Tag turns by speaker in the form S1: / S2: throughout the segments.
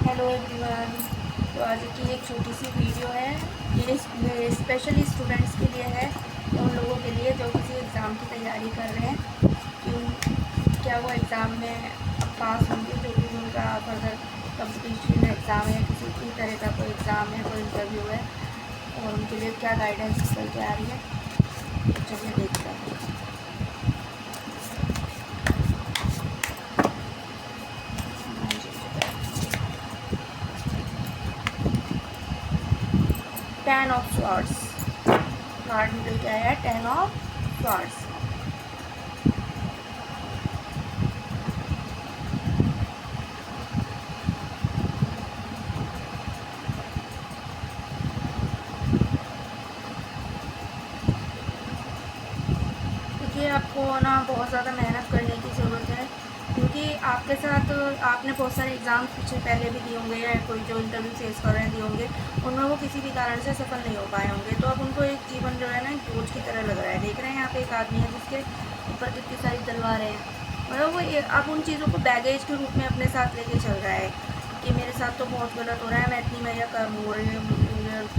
S1: Hello everyone. तो आज की एक छोटी सी वीडियो है। ये स्पेशली स्टूडेंट्स के लिए है, उन लोगों के लिए जो किसी एग्ज़ाम की तैयारी कर रहे हैं कि क्या वो एग्ज़ाम में पास होंगे, जो भी उनका फर्दर कंपटीशन एग्ज़ाम है, किसी भी तरह का कोई एग्ज़ाम है, कोई इंटरव्यू है, और उनके लिए क्या गाइडेंस निकल के आ रही है। तो चलिए देखते हैं। टेन ऑफ स्वॉर्ड्स कार्ड निकल के आया है, 10 ऑफ स्वॉर्ड्स। देखिए, आपको ना बहुत ज़्यादा मेहनत करने की ज़रूरत है, क्योंकि आपके साथ आपने बहुत सारे एग्ज़ाम पीछे पहले भी दिए होंगे, या कोई जो इंटरव्यू फेस कर रहे हैं दिए होंगे, उनमें वो किसी भी कारण से सफल नहीं हो पाए होंगे। तो अब उनको एक जीवन जो है ना एक बोझ की तरह लग रहा है। देख रहे हैं यहाँ पे एक आदमी है जिसके ऊपर कितनी सारी तलवारें हैं, मतलब वो अब उन चीज़ों को बैगेज के रूप में अपने साथ लेके चल रहा है कि मेरे साथ तो बहुत गलत हो रहा है, मैं इतनी मेहनत कम हो रही हूँ,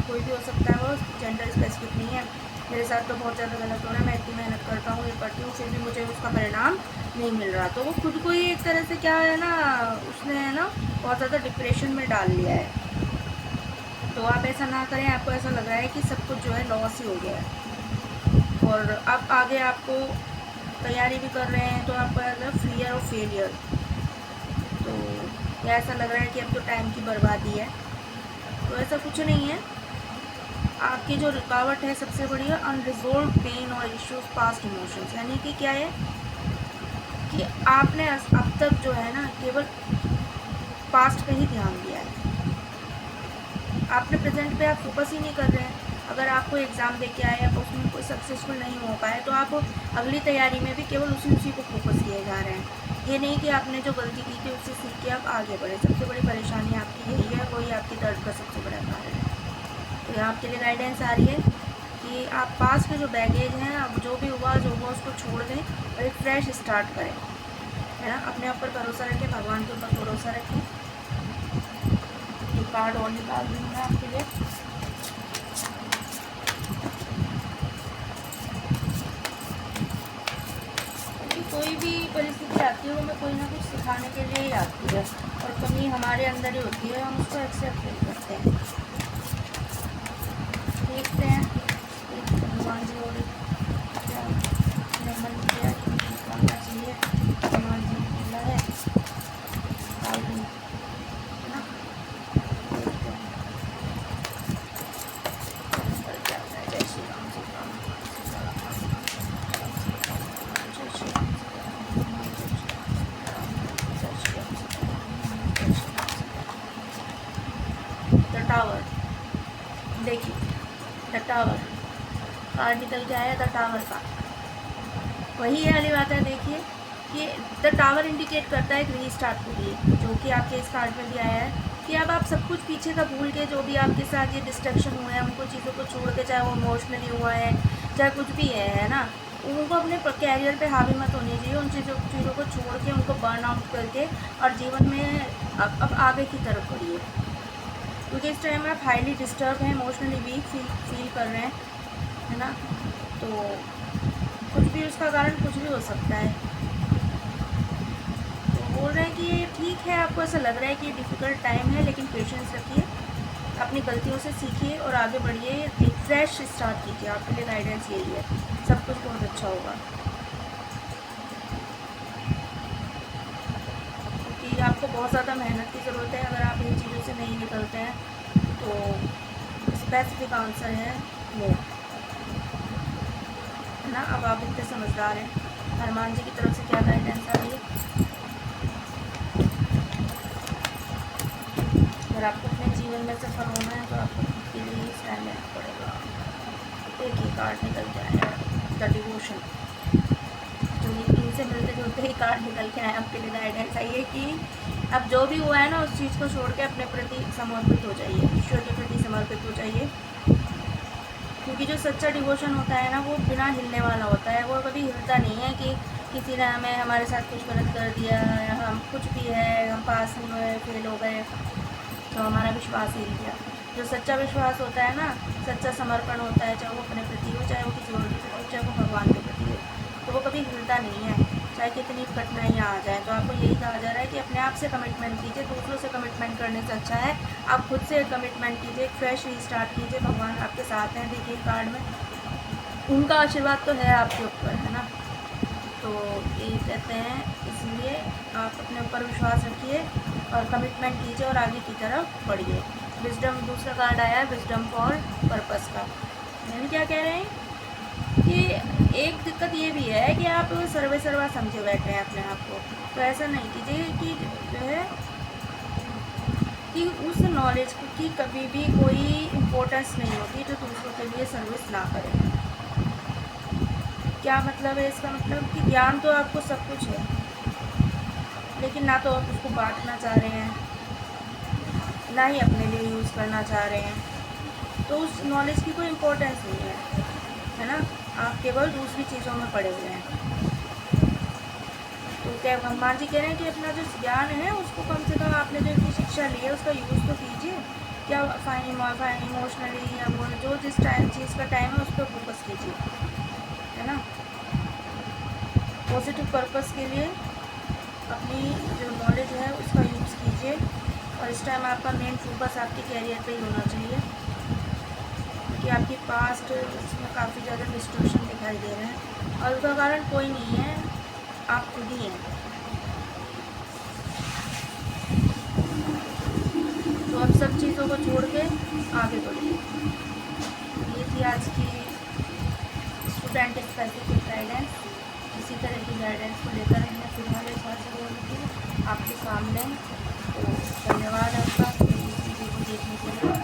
S1: कोई भी हो सकता है, वो जेंडर स्पेसिफिक नहीं है। मेरे साथ तो बहुत ज़्यादा गलत हो रहा है, मैं इतनी मेहनत करता हूँ, ये करती हूँ, फिर भी मुझे उसका परिणाम नहीं मिल रहा। तो वो खुद को ही एक तरह से क्या है ना, उसने है ना बहुत ज़्यादा डिप्रेशन में डाल लिया है। तो आप ऐसा ना करें। आपको ऐसा लग रहा है कि सब कुछ जो है लॉस ही हो गया है, और अब आगे आपको तैयारी भी कर रहे हैं तो आपको ऐसा फियर ऑफ फेलियर, तो या ऐसा लग रहा है कि अब तो टाइम की बर्बादी है। तो ऐसा कुछ नहीं है। आपकी जो रुकावट है सबसे बड़ी है अनरिजोल्व पेन और इश्यूज पास्ट इमोशंस, यानी कि क्या है कि आपने अब तक जो है ना केवल पास्ट पे ही ध्यान दिया है, आपने प्रेजेंट पे आप फोकस ही नहीं कर रहे हैं। अगर आप कोई एग्ज़ाम दे के आए, आप उसमें कोई सक्सेसफुल नहीं हो पाए, तो आप अगली तैयारी में भी केवल उसी को फोकस किए जा रहे हैं। ये नहीं कि आपने जो गलती की थी उससे सीख के आप आगे बढ़े। सबसे बड़ी परेशानी आपकी यही है, वही आपकी दर्द का सबसे बड़ा कारण है। तो आपके लिए गाइडेंस आ रही है कि आप पास के जो बैगेज हैं, अब जो भी हुआ उसको छोड़ दें और एक फ्रेश स्टार्ट करें, है ना। अपने ऊपर भरोसा रखें, भगवान के ऊपर भरोसा रखें। ये कार्ड और निकाल दूँ मैं आपके लिए। कोई भी परिस्थिति आती है वो हमें कोई ना कुछ सिखाने के लिए ही आती है, और कमी हमारे अंदर ही होती है, हम उसको एक्सेप्ट नहीं करते हैं। देखते हैं भगवान जी और क्या मन किया निकालना चाहिए। भगवान जी ने बोला है ना, देखते हैं क्या होता है। जय श्री राम, जय राम, जय श्री राम, जय श्री राम, जय श्री राम। द टावर, देखिए द टावर कार्ड निकल के आया, द टावर का वही है वाली बात है। देखिए कि द टावर इंडिकेट करता है एक रीस्टार्ट के लिए, जो कि आपके इस कार्ड में भी आया है कि अब आप सब कुछ पीछे का भूल के, जो भी आपके साथ ये डिस्ट्रक्शन हुए हैं, उनको चीज़ों को छोड़ के, चाहे वो इमोशनली हुआ है, चाहे कुछ भी है ना, उनको अपने कैरियर पे हावी मत होनी चाहिए। उन चीज़ों को छोड़ के, उनको बर्न आउट करके और जीवन में अब आगे की तरफ बढ़िए, क्योंकि इस टाइम आप हाईली डिस्टर्ब हैं, इमोशनली वीक फील कर रहे हैं, है ना। तो कुछ भी उसका कारण कुछ भी हो सकता है। तो बोल रहे हैं कि ये ठीक है, आपको ऐसा लग रहा है कि ये डिफ़िकल्ट टाइम है, लेकिन पेशेंस रखिए, अपनी गलतियों से सीखिए और आगे बढ़िए, एक फ्रेश स्टार्ट कीजिए। आपके लिए गाइडेंस यही है, सब कुछ बहुत अच्छा होगा। क्योंकि आपको बहुत ज़्यादा मेहनत की ज़रूरत है। अगर आप इन चीज़ों से नहीं निकलते हैं तो स्पेसिफिक आंसर है नो, है ना। अब आप इतने समझदार हैं। हनुमान जी की तरफ से क्या गाइडेंस आ रही है? अगर आपको अपने जीवन में सफल होना है तो आपको खुद के लिए स्टैंड लेना पड़ेगा। एक ही कार्ड निकल के आया, द डिवोशन। जो इनसे मिलते जुलते ही कार्ड निकल के आया, आपके लिए गाइडेंस आई है कि अब जो भी हुआ है ना, उस चीज़ को छोड़ के अपने प्रति समर्पित हो जाइए, ईश्वर के प्रति समर्पित हो जाइए। क्योंकि जो सच्चा डिवोशन होता है ना, वो बिना हिलने वाला होता है। वो कभी हिलता नहीं है कि किसी ने हमारे साथ कुछ गलत कर दिया, या हम कुछ भी है, हम पास नहीं हुए, फेल हो गए, तो हमारा विश्वास हिल गया। जो सच्चा विश्वास होता है ना, सच्चा समर्पण होता है, चाहे वो अपने प्रति हो, चाहे वो किसी और के प्रति हो, चाहे वो भगवान के प्रति हो, तो वो कभी हिलता नहीं है, चाहे कितनी कठिनाइयाँ आ जाए। तो आपको यही कहा जा रहा है कि अपने आप से कमिटमेंट कीजिए, दूसरों से कमिटमेंट करने से अच्छा है आप खुद से कमिटमेंट कीजिए, एक फ्रेश रीस्टार्ट कीजिए। भगवान आपके साथ हैं, देखिए कार्ड में उनका आशीर्वाद तो है आपके ऊपर, है ना। तो ये कहते हैं, इसलिए आप अपने ऊपर विश्वास रखिए और कमिटमेंट कीजिए और आगे की तरफ बढ़िए। विजडम दूसरा कार्ड आया है, विजडम फॉर पर्पस का। यानी क्या कह रहे हैं कि एक दिक्कत ये भी है कि आप सर्वे सर्वा समझे बैठे हैं अपने आप को। तो ऐसा नहीं कीजिए कि जो है कि उस नॉलेज की कभी भी कोई इम्पोर्टेंस नहीं होती जो दूसरों के लिए सर्विस ना करे। क्या मतलब है इसका? मतलब कि ज्ञान तो आपको सब कुछ है, लेकिन ना तो आप उसको बांटना चाह रहे हैं, ना ही अपने लिए यूज़ करना चाह रहे हैं, तो उस नॉलेज की कोई इम्पोर्टेंस नहीं है ना। आप केवल दूसरी चीज़ों में पड़े हुए हैं। तो क्या हनुमान जी कह रहे हैं कि अपना जो ज्ञान है उसको कम से कम आपने जो इतनी शिक्षा ली है उसका यूज़ तो कीजिए। क्या इमोशनली या वो जो जिस टाइम चीज़ का टाइम है उस पर फोकस कीजिए, है ना। पॉजिटिव पर्पस के लिए अपनी जो नॉलेज है उसका यूज़ कीजिए। और इस टाइम आपका मेन फोकस आपके कैरियर पे ही होना चाहिए, क्योंकि आपकी पास्ट इसमें काफ़ी ज़्यादा डिस्ट्रक्शन दिखाई दे रहे हैं और उसका कारण कोई नहीं है, आप खुद ही हैं। तो अब सब चीज़ों को छोड़ के आगे बढ़िए। ये थी आज की स्टूडेंट स्पेसिफिक गाइडेंस। इसी तरह की गाइडेंस को लेकर हमने फिलहाल इस बार से आपके सामने। तो धन्यवाद आपका इस वीडियो को देखने के लिए।